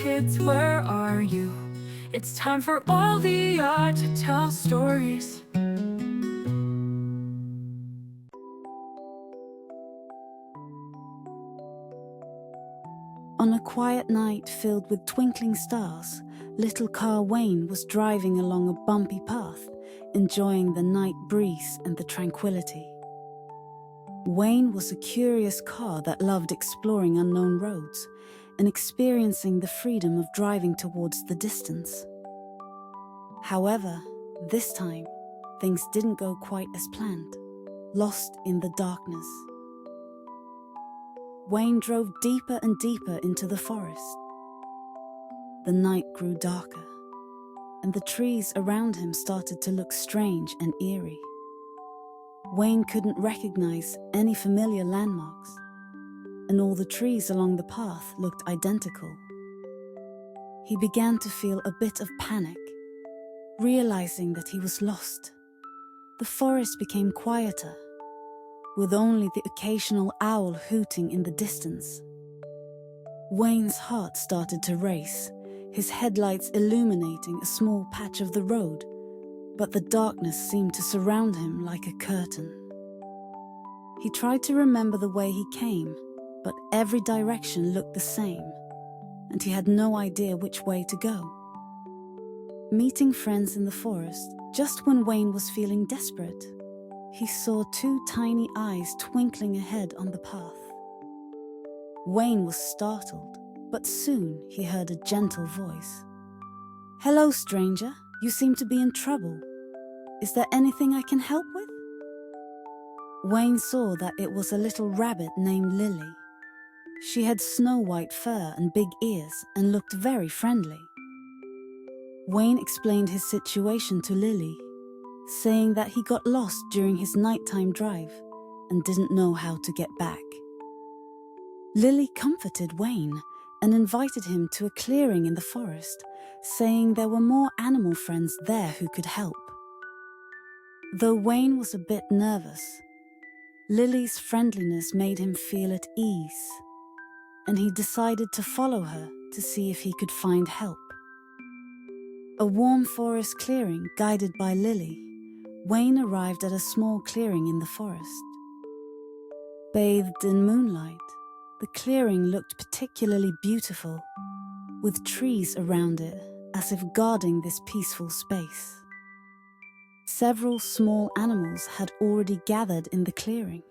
kids, where are you? It's time for all the art to tell stories. On a quiet night filled with twinkling stars, little car Wayne was driving along a bumpy path, enjoying the night breeze and the tranquility. Wayne was a curious car that loved exploring unknown roads and experiencing the freedom of driving towards the distance. However, this time, things didn't go quite as planned, lost in the darkness. Wayne drove deeper and deeper into the forest. The night grew darker, and the trees around him started to look strange and eerie. Wayne couldn't recognize any familiar landmarks, and all the trees along the path looked identical. He began to feel a bit of panic, realizing that he was lost. The forest became quieter, with only the occasional owl hooting in the distance. Wayne's heart started to race, his headlights illuminating a small patch of the road, but the darkness seemed to surround him like a curtain. He tried to remember the way he came, but every direction looked the same, and he had no idea which way to go. Meeting friends in the forest, just when Wayne was feeling desperate, he saw two tiny eyes twinkling ahead on the path. Wayne was startled, but soon he heard a gentle voice. "Hello, stranger. You seem to be in trouble. Is there anything I can help with?" Wayne saw that it was a little rabbit named Lily. She had snow-white fur and big ears and looked very friendly. Wayne explained his situation to Lily, saying that he got lost during his nighttime drive and didn't know how to get back. Lily comforted Wayne and invited him to a clearing in the forest, saying there were more animal friends there who could help. Though Wayne was a bit nervous, Lily's friendliness made him feel at ease, and he decided to follow her to see if he could find help. A warm forest clearing guided by Lily, Wayne arrived at a small clearing in the forest. Bathed in moonlight, the clearing looked particularly beautiful, with trees around it as if guarding this peaceful space. Several small animals had already gathered in the clearing.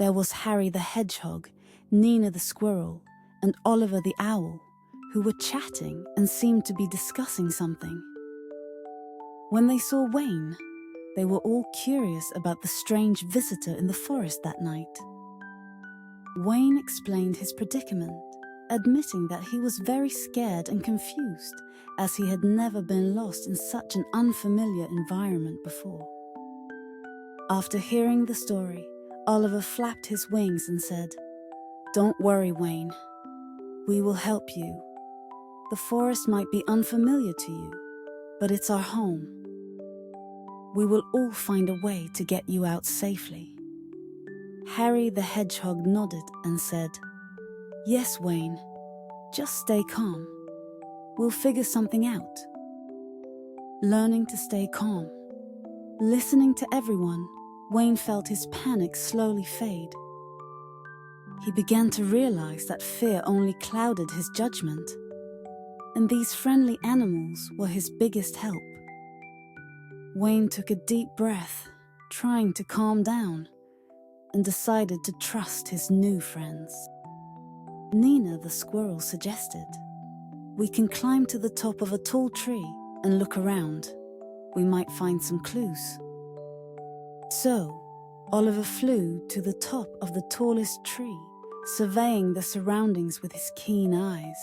There was Harry the hedgehog, Nina the squirrel, and Oliver the owl, who were chatting and seemed to be discussing something. When they saw Wayne, they were all curious about the strange visitor in the forest that night. Wayne explained his predicament, admitting that he was very scared and confused, as he had never been lost in such an unfamiliar environment before. After hearing the story, Oliver flapped his wings and said, "Don't worry, Wayne. We will help you. The forest might be unfamiliar to you, but it's our home. We will all find a way to get you out safely." Harry the hedgehog nodded and said, "Yes, Wayne. Just stay calm. We'll figure something out." Learning to stay calm, listening to everyone, Wayne felt his panic slowly fade. He began to realize that fear only clouded his judgment, and these friendly animals were his biggest help. Wayne took a deep breath, trying to calm down, and decided to trust his new friends. Nina the squirrel suggested, "We can climb to the top of a tall tree and look around. We might find some clues." So, Oliver flew to the top of the tallest tree, surveying the surroundings with his keen eyes.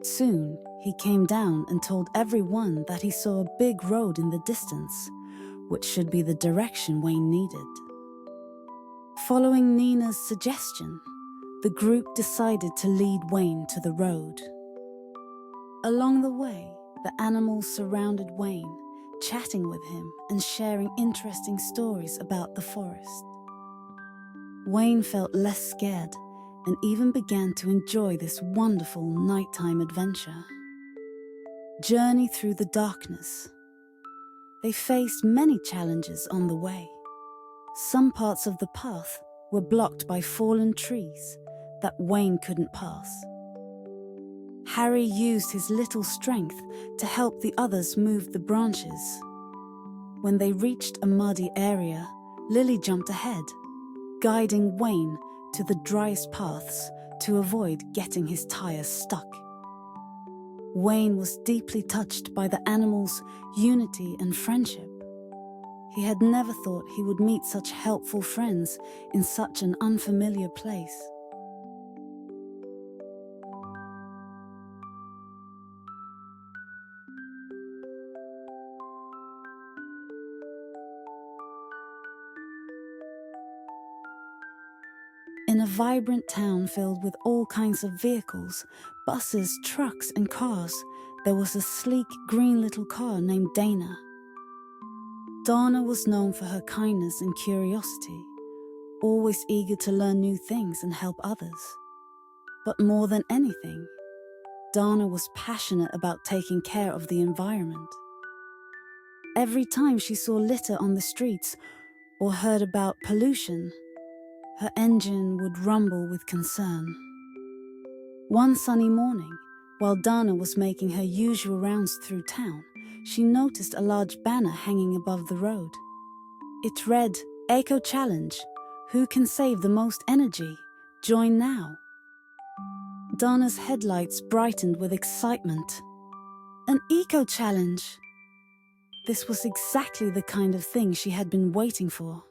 Soon, he came down and told everyone that he saw a big road in the distance, which should be the direction Wayne needed. Following Nina's suggestion, the group decided to lead Wayne to the road. Along the way, the animals surrounded Wayne, chatting with him and sharing interesting stories about the forest. Wayne felt less scared and even began to enjoy this wonderful nighttime adventure. Journey through the darkness. They faced many challenges on the way. Some parts of the path were blocked by fallen trees that Wayne couldn't pass. Harry used his little strength to help the others move the branches. When they reached a muddy area, Lily jumped ahead, guiding Wayne to the driest paths to avoid getting his tires stuck. Wayne was deeply touched by the animals' unity and friendship. He had never thought he would meet such helpful friends in such an unfamiliar place. In a vibrant town filled with all kinds of vehicles, buses, trucks, and cars, there was a sleek green little car named Dana. Dana was known for her kindness and curiosity, always eager to learn new things and help others. But more than anything, Dana was passionate about taking care of the environment. Every time she saw litter on the streets or heard about pollution, her engine would rumble with concern. One sunny morning, while Dana was making her usual rounds through town, she noticed a large banner hanging above the road. It read, "Eco Challenge. Who can save the most energy? Join now." Dana's headlights brightened with excitement. An eco challenge! This was exactly the kind of thing she had been waiting for.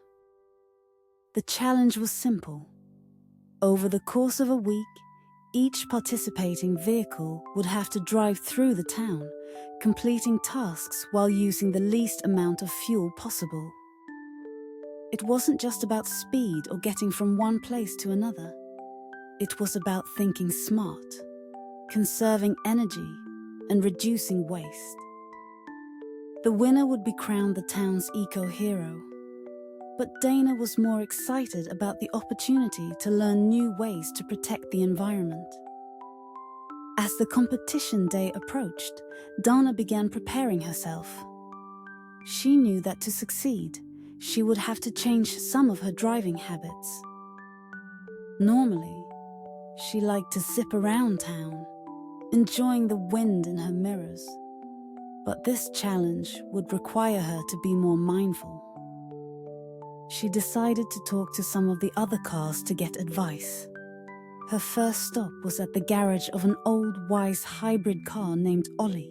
The challenge was simple. Over the course of a week, each participating vehicle would have to drive through the town, completing tasks while using the least amount of fuel possible. It wasn't just about speed or getting from one place to another. It was about thinking smart, conserving energy, and reducing waste. The winner would be crowned the town's eco-hero. But Dana was more excited about the opportunity to learn new ways to protect the environment. As the competition day approached, Dana began preparing herself. She knew that to succeed, she would have to change some of her driving habits. Normally, she liked to zip around town, enjoying the wind in her mirrors. But this challenge would require her to be more mindful. She decided to talk to some of the other cars to get advice. Her first stop was at the garage of an old, wise hybrid car named Ollie.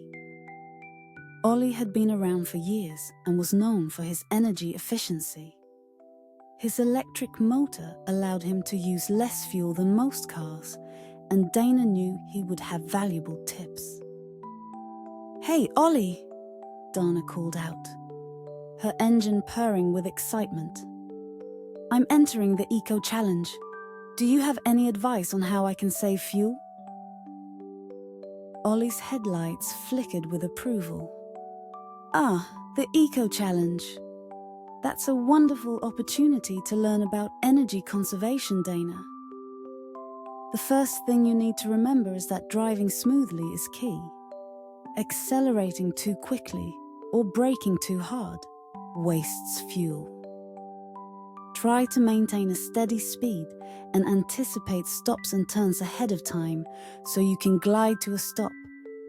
Ollie had been around for years and was known for his energy efficiency. His electric motor allowed him to use less fuel than most cars, and Dana knew he would have valuable tips. "Hey, Ollie!" Dana called out, her engine purring with excitement. "I'm entering the Eco Challenge. Do you have any advice on how I can save fuel?" Ollie's headlights flickered with approval. "Ah, the Eco Challenge. That's a wonderful opportunity to learn about energy conservation, Dana. The first thing you need to remember is that driving smoothly is key. Accelerating too quickly or braking too hard wastes fuel. Try to maintain a steady speed and anticipate stops and turns ahead of time so you can glide to a stop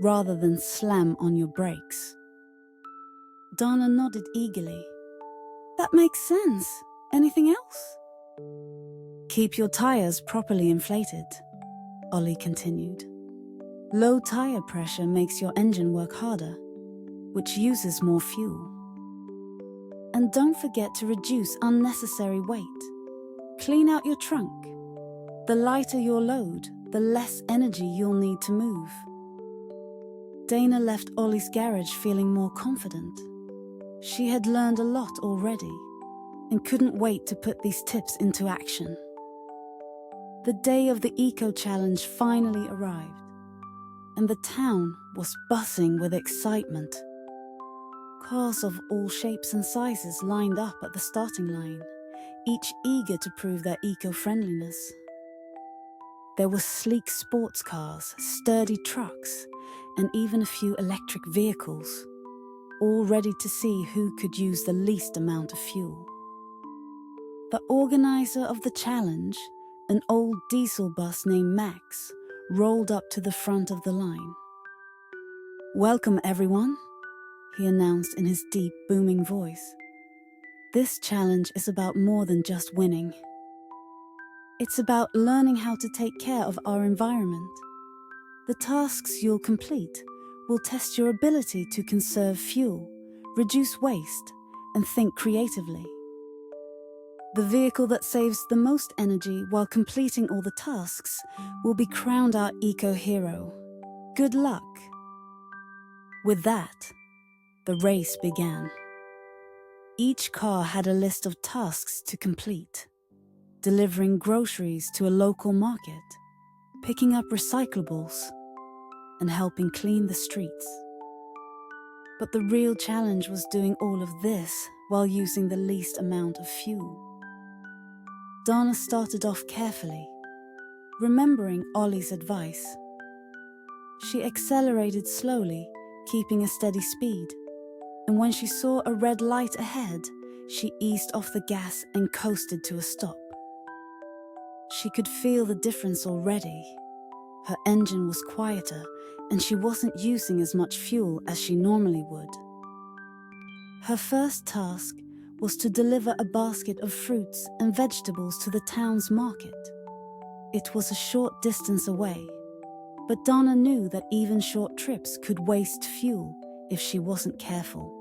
rather than slam on your brakes." Dana nodded eagerly. "That makes sense. Anything else?" "Keep your tires properly inflated," Ollie continued. "Low tire pressure makes your engine work harder, which uses more fuel. And don't forget to reduce unnecessary weight. Clean out your trunk. The lighter your load, the less energy you'll need to move." Dana left Ollie's garage feeling more confident. She had learned a lot already and couldn't wait to put these tips into action. The day of the Eco Challenge finally arrived, and the town was buzzing with excitement. Cars of all shapes and sizes lined up at the starting line, each eager to prove their eco-friendliness. There were sleek sports cars, sturdy trucks, and even a few electric vehicles, all ready to see who could use the least amount of fuel. The organizer of the challenge, an old diesel bus named Max, rolled up to the front of the line. "Welcome, everyone," he announced in his deep, booming voice. "This challenge is about more than just winning. It's about learning how to take care of our environment. The tasks you'll complete will test your ability to conserve fuel, reduce waste, and think creatively. The vehicle that saves the most energy while completing all the tasks will be crowned our eco-hero. Good luck." With that, the race began. Each car had a list of tasks to complete: delivering groceries to a local market, picking up recyclables, and helping clean the streets. But the real challenge was doing all of this while using the least amount of fuel. Donna started off carefully, remembering Ollie's advice. She accelerated slowly, keeping a steady speed, and when she saw a red light ahead, she eased off the gas and coasted to a stop. She could feel the difference already. Her engine was quieter, and she wasn't using as much fuel as she normally would. Her first task was to deliver a basket of fruits and vegetables to the town's market. It was a short distance away, but Donna knew that even short trips could waste fuel if she wasn't careful.